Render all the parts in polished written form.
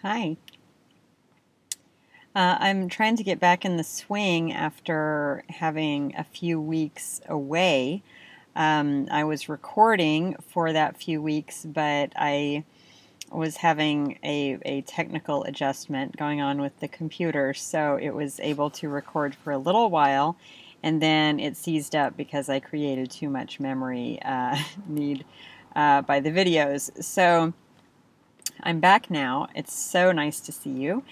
Hi. I'm trying to get back in the swing after having a few weeks away. I was recording for that few weeks, but I was having a technical adjustment going on with the computer, so it was able to record for a little while, and then it seized up because I created too much memory need by the videos. So I'm back now. It's so nice to see you.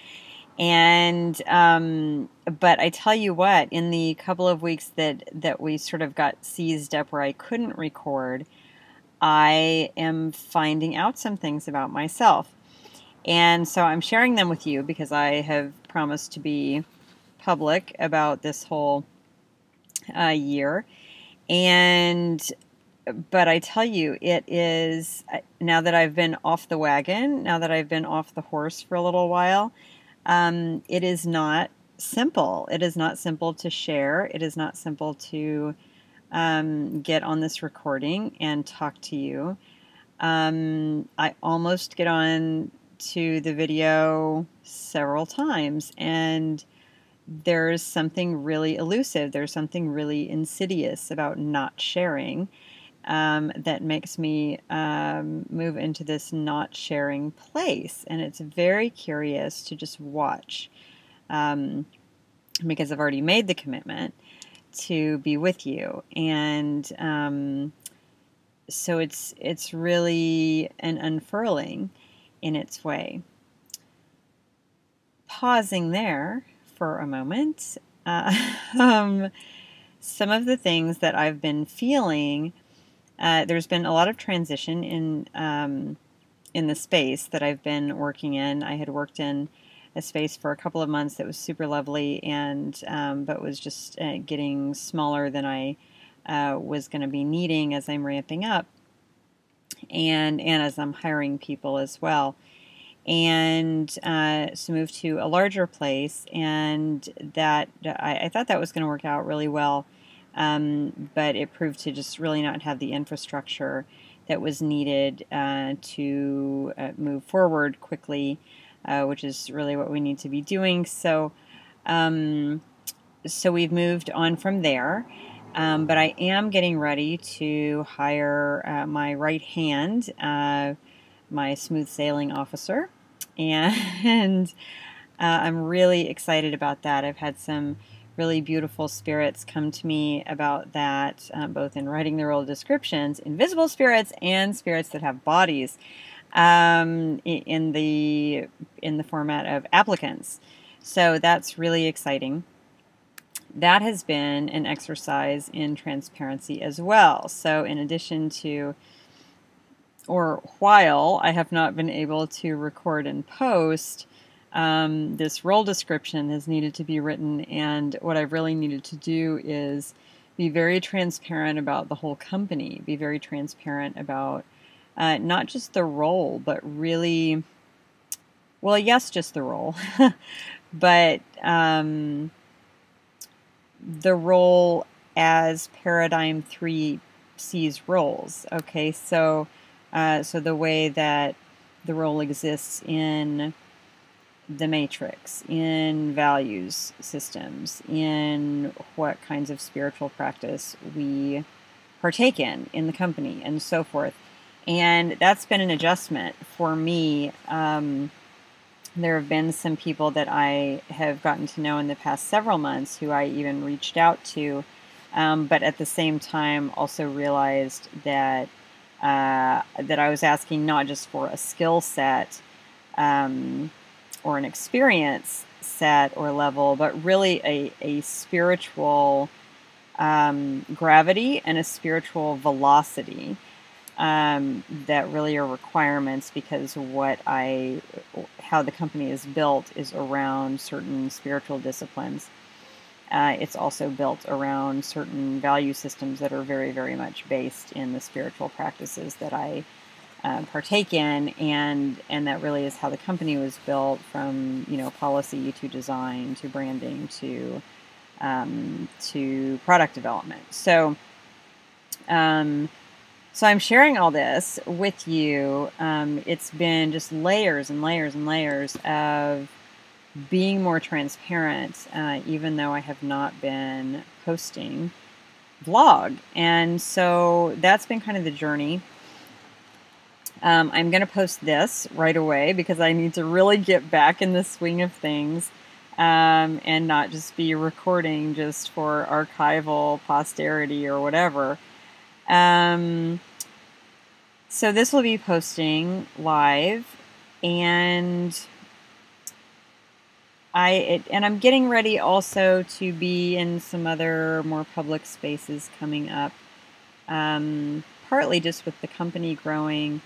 And but I tell you what, in the couple of weeks that we sort of got seized up where I couldn't record, I am finding out some things about myself. And so I'm sharing them with you because I have promised to be public about this whole year. And but I tell you, it is now that I've been off the wagon, now that I've been off the horse for a little while. It is not simple. It is not simple to share. It is not simple to get on this recording and talk to you. I almost get on to the video several times, and there's something really elusive. There's something really insidious about not sharing that makes me move into this not sharing place. And it's very curious to just watch because I've already made the commitment to be with you. And so it's really an unfurling in its way. Pausing there for a moment, some of the things that I've been feeling. There's been a lot of transition in the space that I've been working in. I had worked in a space for a couple of months that was super lovely, and but was just getting smaller than I was going to be needing as I'm ramping up, and as I'm hiring people as well. And so moved to a larger place, and that I thought that was going to work out really well. But it proved to just really not have the infrastructure that was needed to move forward quickly, which is really what we need to be doing. So, so we've moved on from there. But I am getting ready to hire my right hand, my smooth sailing officer, and I'm really excited about that. I've had some really beautiful spirits come to me about that, both in writing the role descriptions, invisible spirits and spirits that have bodies, in the format of applicants. So that's really exciting. That has been an exercise in transparency as well. So in addition to, or while I have not been able to record and post, this role description has needed to be written, and what I've really needed to do is be very transparent about the whole company, be very transparent about not just the role, but really, well, yes, just the role, but the role as Paradigm 3 sees roles. Okay, so so the way that the role exists in the matrix, in values systems, in what kinds of spiritual practice we partake in the company, and so forth. And that's been an adjustment for me. There have been some people that I have gotten to know in the past several months who I even reached out to, but at the same time also realized that that I was asking not just for a skill set or an experience set or level, but really a spiritual gravity and a spiritual velocity that really are requirements, because how the company is built is around certain spiritual disciplines. It's also built around certain value systems that are very, very much based in the spiritual practices that I partake in, and that really is how the company was built, from policy to design to branding to product development. So So I'm sharing all this with you. It's been just layers and layers and layers of being more transparent, even though I have not been posting vlog. And so that's been kind of the journey. I'm going to post this right away because I need to really get back in the swing of things, and not just be recording just for archival posterity or whatever. So this will be posting live, and I'm getting ready also to be in some other more public spaces coming up, partly just with the company growing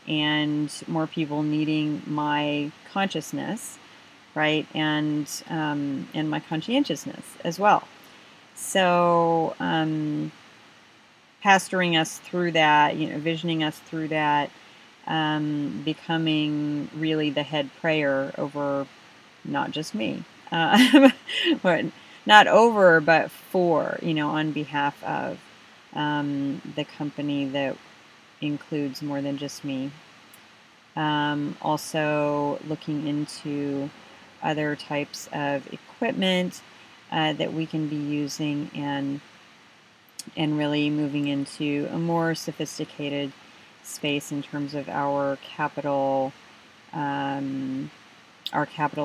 and more people needing my consciousness, right, and my conscientiousness as well. So pastoring us through that, visioning us through that, becoming really the head prayer over not just me, but not over, but for, on behalf of the company that includes more than just me. Also looking into other types of equipment that we can be using, and really moving into a more sophisticated space in terms of our capital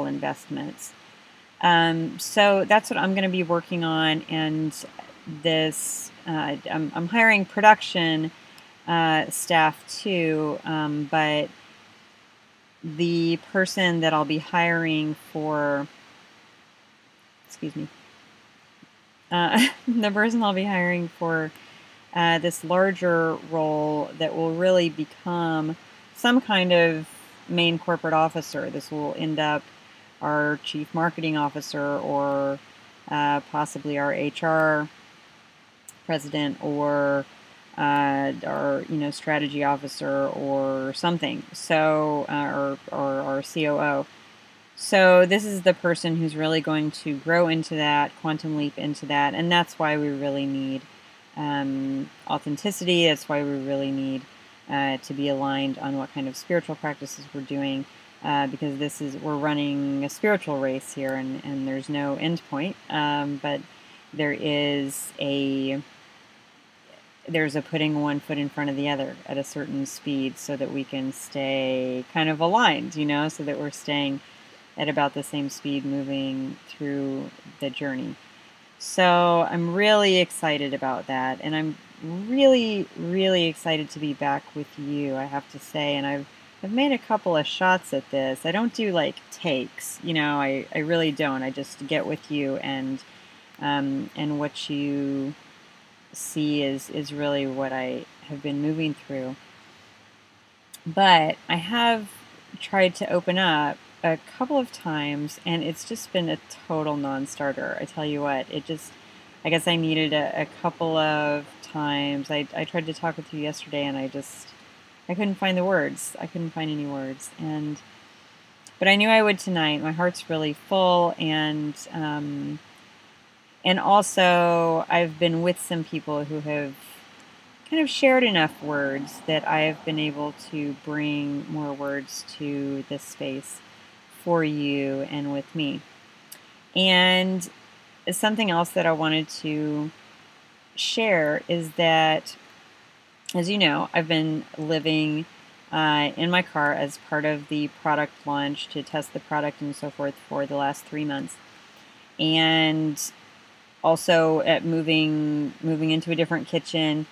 investments. So that's what I'm going to be working on, and this I'm hiring production staff too, but the person that I'll be hiring for, the person I'll be hiring for this larger role that will really become some kind of main corporate officer. This will end up our chief marketing officer, or possibly our HR president, or our strategy officer or something. So or our COO. So this is the person who's really going to grow into that, quantum leap into that, and that's why we really need authenticity. That's why we really need to be aligned on what kind of spiritual practices we're doing, because we're running a spiritual race here, and there's no end point, but there's a putting one foot in front of the other at a certain speed so that we can stay kind of aligned, so that we're staying at about the same speed moving through the journey. So I'm really excited about that, and I'm really, really excited to be back with you, I have to say. And I've made a couple of shots at this. I don't do like takes, I really don't. I just get with you, and what you see is really what I have been moving through. But I have tried to open up a couple of times, and it's just been a total non-starter. I tell you what, I guess I needed a couple of times. I tried to talk with you yesterday, and I couldn't find the words. I couldn't find any words, but I knew I would tonight. My heart's really full, and also I've been with some people who have kind of shared enough words that I've been able to bring more words to this space for you and with me. And something else that I wanted to share is that, as you know, I've been living in my car as part of the product launch to test the product and so forth for the last 3 months. And also at moving into a different kitchen,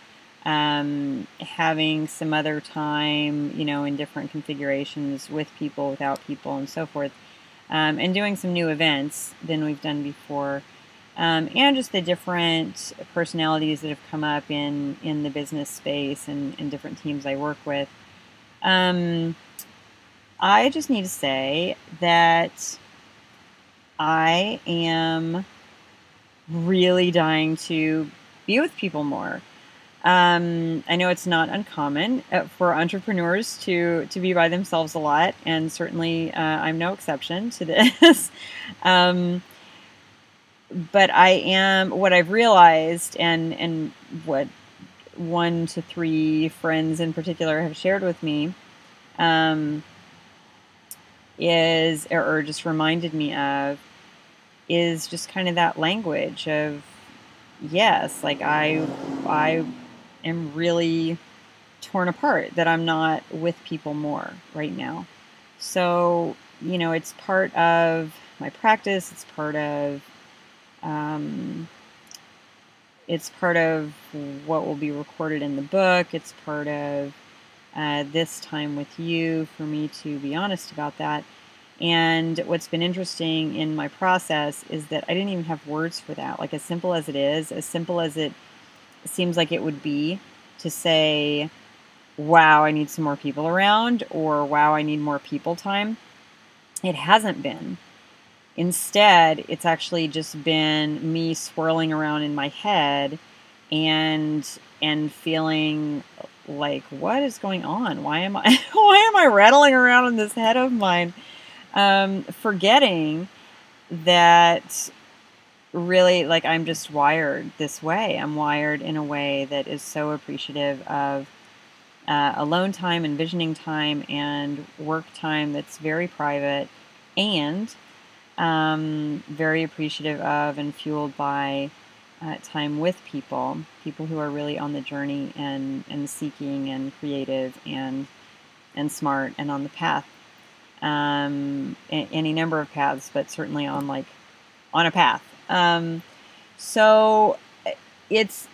having some other time, in different configurations with people, without people, and so forth, and doing some new events than we've done before, and just the different personalities that have come up in the business space and different teams I work with. I just need to say that I am really dying to be with people more. I know it's not uncommon for entrepreneurs to be by themselves a lot, and certainly I'm no exception to this. But what I've realized, and what 1 to 3 friends in particular have shared with me is, or just reminded me of, is just kind of that language of, yes, like I am really torn apart, that I'm not with people more right now. So, it's part of my practice. It's part of what will be recorded in the book. It's part of this time with you for me to be honest about that. And what's been interesting in my process is that I didn't even have words for that. Like, as simple as it is, as simple as it seems like it would be to say, wow, I need some more people around, or wow, I need more people time. It hasn't been. Instead, it's actually just been me swirling around in my head and feeling like, what is going on? Why am I why am I rattling around in this head of mine? Forgetting that really, like, I'm just wired this way. I'm wired in a way that is so appreciative of alone time, envisioning time, and work time that's very private, and very appreciative of and fueled by time with people who are really on the journey and seeking and creative and smart and on the path. Any number of paths, but certainly on a path. So it's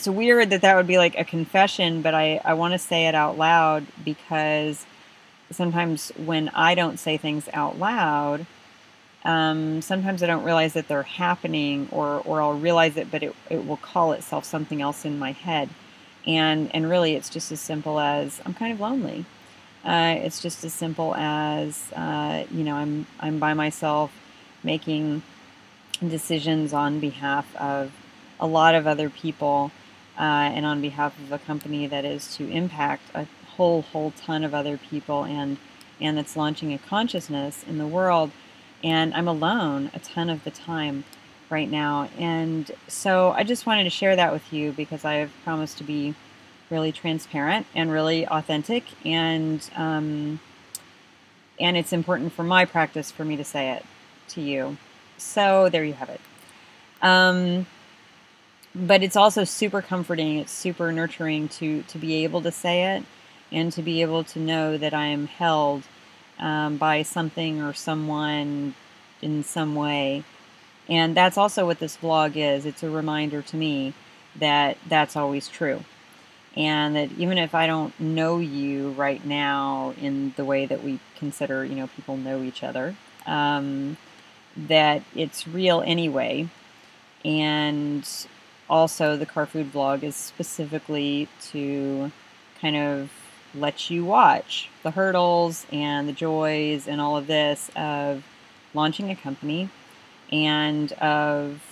weird that would be like a confession, but I want to say it out loud, because sometimes when I don't say things out loud, sometimes I don't realize that they're happening, or I'll realize it, but it will call itself something else in my head. And really, it's just as simple as, I'm kind of lonely. It's just as simple as, I'm by myself making decisions on behalf of a lot of other people, and on behalf of a company that is to impact a whole ton of other people, and that's launching a consciousness in the world. And I'm alone a ton of the time right now. And so I just wanted to share that with you, because I have promised to be really transparent and really authentic, and it's important for my practice for me to say it to you. So there you have it. But it's also super comforting. It's super nurturing to be able to say it, and to be able to know that I am held by something or someone in some way. And that's also what this vlog is. It's a reminder to me that that's always true. And that even if I don't know you right now in the way that we consider, people know each other, that it's real anyway. And also, the Car Food vlog is specifically to kind of let you watch the hurdles and the joys and all of this of launching a company, and of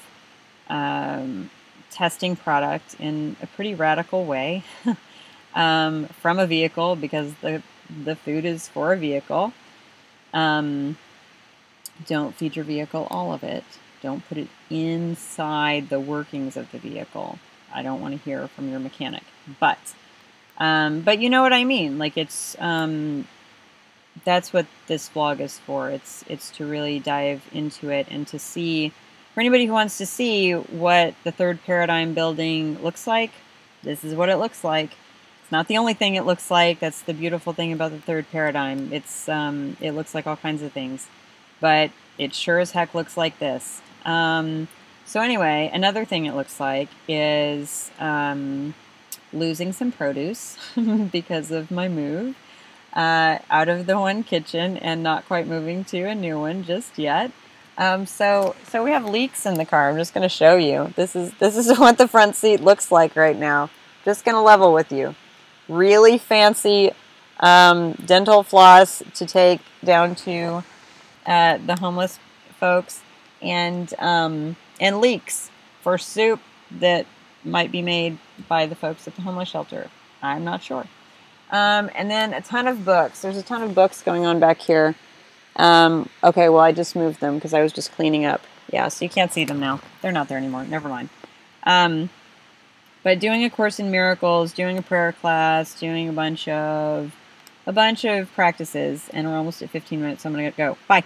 testing product in a pretty radical way from a vehicle, because the food is for a vehicle. Don't feed your vehicle all of it. Don't put it inside the workings of the vehicle. I don't want to hear from your mechanic. But you know what I mean. Like, it's that's what this vlog is for. It's to really dive into it, and to see, for anybody who wants to see what the third paradigm building looks like, this is what it looks like. It's not the only thing it looks like. That's the beautiful thing about the third paradigm. It looks like all kinds of things, but it sure as heck looks like this. So anyway, another thing it looks like is losing some produce because of my move out of the one kitchen, and not quite moving to a new one just yet. So we have leaks in the car. I'm just going to show you. This is what the front seat looks like right now. Just going to level with you. Really fancy dental floss to take down to the homeless folks, and leeks for soup that might be made by the folks at the homeless shelter. I'm not sure. And then a ton of books. There's a ton of books going on back here. Okay, well, I just moved them because I was just cleaning up. Yeah, so you can't see them now. They're not there anymore. Never mind. But doing A Course in Miracles, doing a prayer class, doing a bunch of practices, and we're almost at 15 minutes, so I'm going to go. Bye.